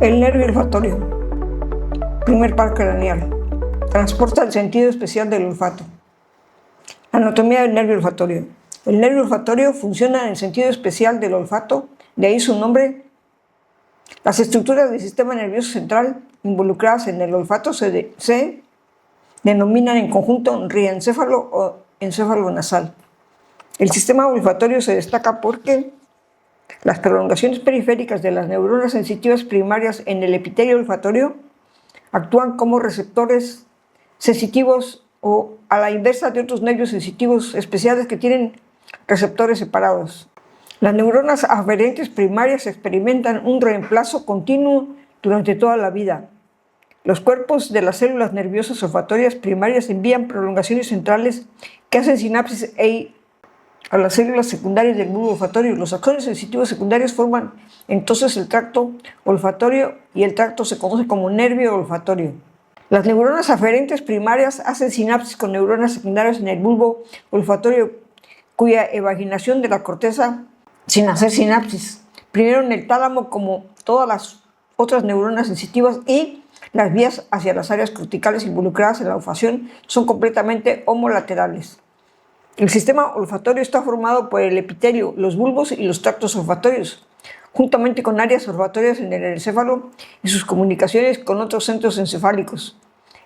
El nervio olfatorio. Primer par craneal. Transporta el sentido especial del olfato. Anatomía del nervio olfatorio. El nervio olfatorio funciona en el sentido especial del olfato, de ahí su nombre. Las estructuras del sistema nervioso central involucradas en el olfato se denominan en conjunto riencéfalo o encéfalo nasal. El sistema olfatorio se destaca porque las prolongaciones periféricas de las neuronas sensitivas primarias en el epitelio olfatorio actúan como receptores sensitivos o a la inversa de otros nervios sensitivos especiales que tienen receptores separados. Las neuronas aferentes primarias experimentan un reemplazo continuo durante toda la vida. Los cuerpos de las células nerviosas olfatorias primarias envían prolongaciones centrales que hacen sinapsis a las células secundarias del bulbo olfatorio. Los axones sensitivos secundarios forman entonces el tracto olfatorio y el tracto se conoce como nervio olfatorio. Las neuronas aferentes primarias hacen sinapsis con neuronas secundarias en el bulbo olfatorio, cuya evaginación de la corteza sin hacer sinapsis. Primero en el tálamo, como todas las otras neuronas sensitivas, y las vías hacia las áreas corticales involucradas en la olfacción son completamente homolaterales. El sistema olfatorio está formado por el epitelio, los bulbos y los tractos olfatorios, juntamente con áreas olfatorias en el encéfalo y sus comunicaciones con otros centros encefálicos.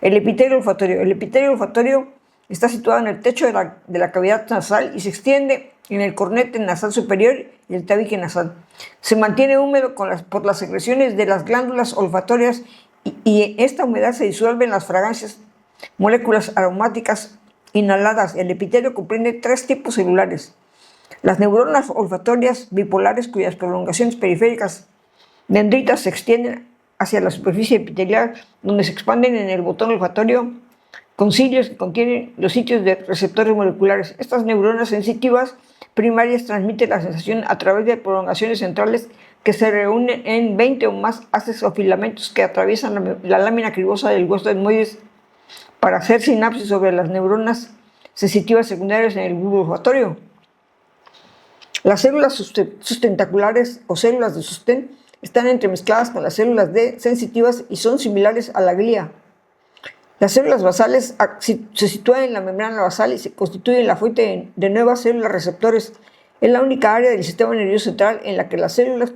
El epitelio olfatorio. El epitelio olfatorio está situado en el techo de la cavidad nasal y se extiende en el cornete nasal superior y el tabique nasal. Se mantiene húmedo por las secreciones de las glándulas olfatorias y esta humedad se disuelve en las fragancias, moléculas aromáticas inhaladas. El epitelio comprende 3 tipos celulares: las neuronas olfatorias bipolares, cuyas prolongaciones periféricas dendritas se extienden hacia la superficie epitelial, donde se expanden en el botón olfatorio con cilios que contienen los sitios de receptores moleculares. Estas neuronas sensitivas primarias transmiten la sensación a través de prolongaciones centrales que se reúnen en 20 o más haces o filamentos que atraviesan la lámina cribosa del hueso etmoides para hacer sinapsis sobre las neuronas sensitivas secundarias en el bulbo olfatorio. Las células sustentaculares o células de sostén están entremezcladas con las células D sensitivas y son similares a la glía. Las células basales se sitúan en la membrana basal y se constituyen la fuente de nuevas células receptores. Es la única área del sistema nervioso central en la que las células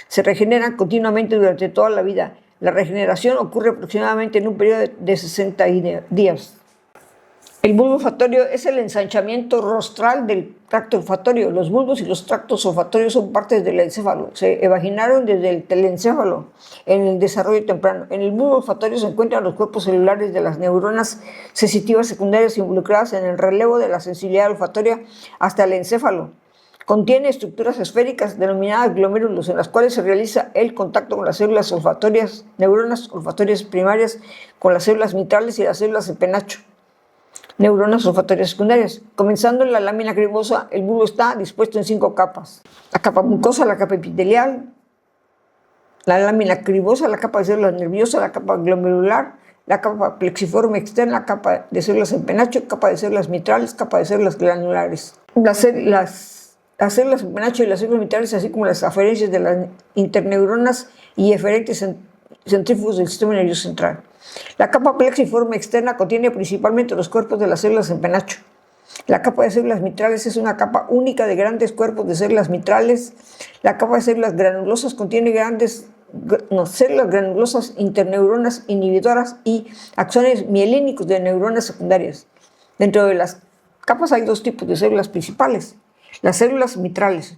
se regeneran continuamente durante toda la vida. La regeneración ocurre aproximadamente en un periodo de 60 días. El bulbo olfatorio es el ensanchamiento rostral del tracto olfatorio. Los bulbos y los tractos olfatorios son partes del encéfalo. Se evaginaron desde el telencéfalo en el desarrollo temprano. En el bulbo olfatorio se encuentran los cuerpos celulares de las neuronas sensitivas secundarias involucradas en el relevo de la sensibilidad olfatoria hasta el encéfalo. Contiene estructuras esféricas denominadas glomérulos, en las cuales se realiza el contacto con las células olfatorias, neuronas olfatorias primarias, con las células mitrales y las células de penacho. Neuronas olfatorias secundarias. Comenzando en la lámina cribosa, el bulbo está dispuesto en 5 capas: la capa mucosa, la capa epitelial, la lámina cribosa, la capa de células nerviosas, la capa glomerular, la capa plexiforme externa, la capa de células en penacho, capa de células mitrales, capa de células glanulares. Las células en penacho y las células mitrales, así como las aferencias de las interneuronas y eferentes centrífugos del sistema nervioso central. La capa plexiforme externa contiene principalmente los cuerpos de las células en penacho. La capa de células mitrales es una capa única de grandes cuerpos de células mitrales. La capa de células granulosas contiene células granulosas, interneuronas inhibidoras y axones mielínicos de neuronas secundarias. Dentro de las capas hay 2 tipos de células principales: las células mitrales,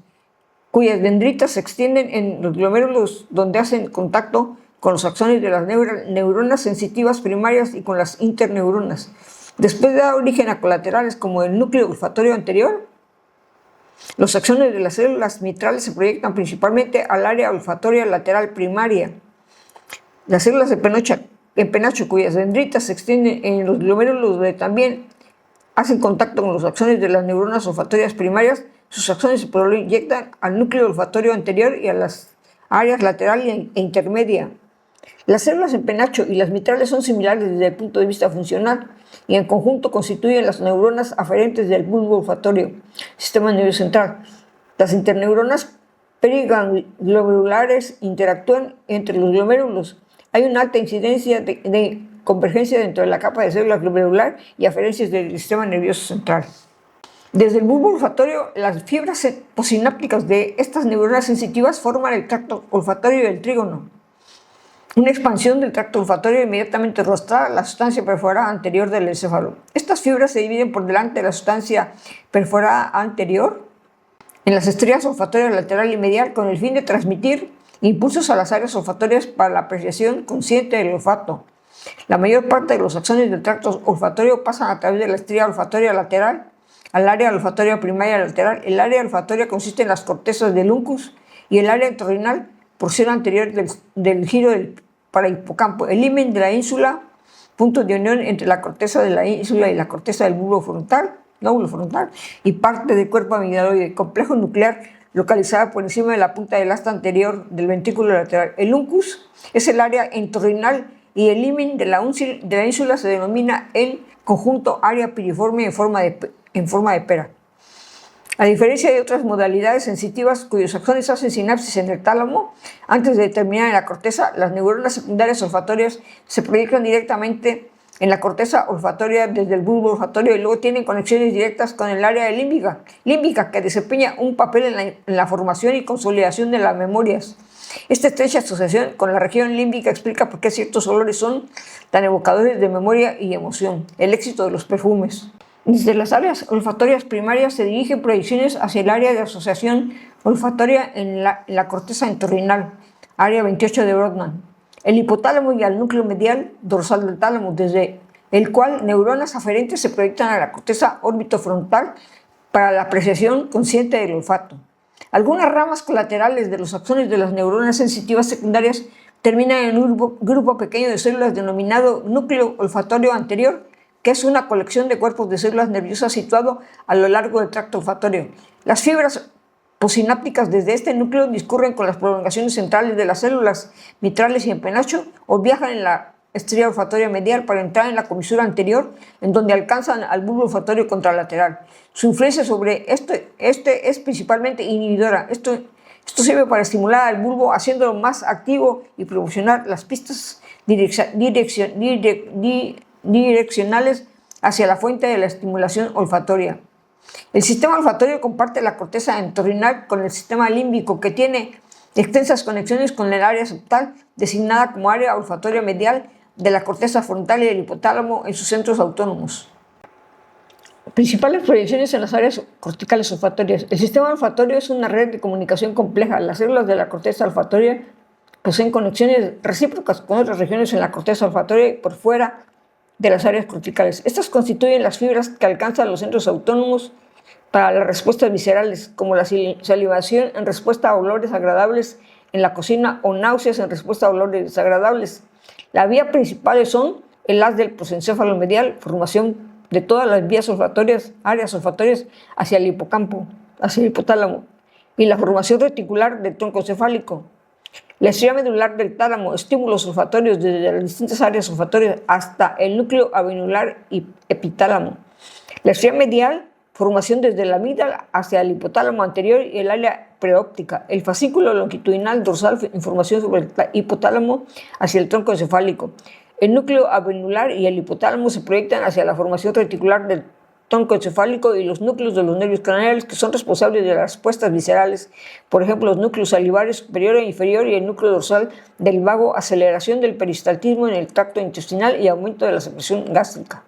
cuyas dendritas se extienden en los glomérulos donde hacen contacto con los axones de las neuronas sensitivas primarias y con las interneuronas. Después de dar origen a colaterales como el núcleo olfatorio anterior, los axones de las células mitrales se proyectan principalmente al área olfatoria lateral primaria. Las células en penacho, cuyas dendritas se extienden en los glomérulos donde también hacen contacto con los axones de las neuronas olfatorias primarias, sus axones se proyectan al núcleo olfatorio anterior y a las áreas lateral e intermedia. Las células en penacho y las mitrales son similares desde el punto de vista funcional y en conjunto constituyen las neuronas aferentes del bulbo olfatorio, sistema nervioso central. Las interneuronas periglobulares interactúan entre los glomérulos. Hay una alta incidencia de convergencia dentro de la capa de células glomerular y aferencias del sistema nervioso central. Desde el bulbo olfatorio, las fibras postsinápticas de estas neuronas sensitivas forman el tracto olfatorio del trígono. Una expansión del tracto olfatorio inmediatamente rostra la sustancia perforada anterior del encéfalo. Estas fibras se dividen por delante de la sustancia perforada anterior en las estrellas olfatorias lateral y medial con el fin de transmitir impulsos a las áreas olfatorias para la apreciación consciente del olfato. La mayor parte de los axones del tracto olfatorio pasan a través de la estrella olfatoria lateral al área olfatoria primaria lateral. El área olfatoria consiste en las cortezas del uncus y el área entorrinal, porción anterior del giro del parahipocampo. El himen de la ínsula, punto de unión entre la corteza de la ínsula y la corteza del lóbulo frontal y parte del cuerpo amigdaloide, complejo nuclear localizada por encima de la punta del asta anterior del ventrículo lateral. El uncus es el área entorrinal y el himen de la ínsula se denomina en conjunto área piriforme en forma de pera. A diferencia de otras modalidades sensitivas cuyos axones hacen sinapsis en el tálamo, antes de terminar en la corteza, las neuronas secundarias olfatorias se proyectan directamente en la corteza olfatoria desde el bulbo olfatorio y luego tienen conexiones directas con el área límbica que desempeña un papel en la formación y consolidación de las memorias. Esta estrecha asociación con la región límbica explica por qué ciertos olores son tan evocadores de memoria y emoción. El éxito de los perfumes. Desde las áreas olfatorias primarias se dirigen proyecciones hacia el área de asociación olfatoria en la corteza entorrinal, área 28 de Brodmann, el hipotálamo y al núcleo medial dorsal del tálamo, desde el cual neuronas aferentes se proyectan a la corteza orbitofrontal para la apreciación consciente del olfato. Algunas ramas colaterales de los axones de las neuronas sensitivas secundarias terminan en un grupo pequeño de células denominado núcleo olfatorio anterior, que es una colección de cuerpos de células nerviosas situado a lo largo del tracto olfatorio. Las fibras postsinápticas desde este núcleo discurren con las prolongaciones centrales de las células mitrales y en penacho o viajan en la estrella olfatoria medial para entrar en la comisura anterior, en donde alcanzan al bulbo olfatorio contralateral. Su influencia sobre este es principalmente inhibidora. Esto sirve para estimular al bulbo, haciéndolo más activo y proporcionar las pistas direccionales hacia la fuente de la estimulación olfatoria. El sistema olfatorio comparte la corteza entorrinal con el sistema límbico, que tiene extensas conexiones con el área septal, designada como área olfatoria medial de la corteza frontal y del hipotálamo en sus centros autónomos. Principales proyecciones en las áreas corticales olfatorias. El sistema olfatorio es una red de comunicación compleja. Las células de la corteza olfatoria poseen conexiones recíprocas con otras regiones en la corteza olfatoria y por fuera de las áreas corticales. Estas constituyen las fibras que alcanzan los centros autónomos para las respuestas viscerales, como la salivación en respuesta a olores agradables en la cocina o náuseas en respuesta a olores desagradables. La vía principal son el haz del prosencéfalo medial, formación de todas las vías olfatorias, áreas olfatorias hacia el hipocampo, hacia el hipotálamo, y la formación reticular del tronco cefálico. La estrella medular del tálamo, estímulos olfatorios desde las distintas áreas olfatorias hasta el núcleo abenular y epitálamo. La estrella medial, formación desde la amígdala hacia el hipotálamo anterior y el área preóptica. El fascículo longitudinal dorsal, información sobre el hipotálamo hacia el tronco encefálico. El núcleo abenular y el hipotálamo se proyectan hacia la formación reticular del tronco encefálico y los núcleos de los nervios craneales, que son responsables de las respuestas viscerales, por ejemplo los núcleos salivarios superior e inferior y el núcleo dorsal del vago, aceleración del peristaltismo en el tracto intestinal y aumento de la secreción gástrica.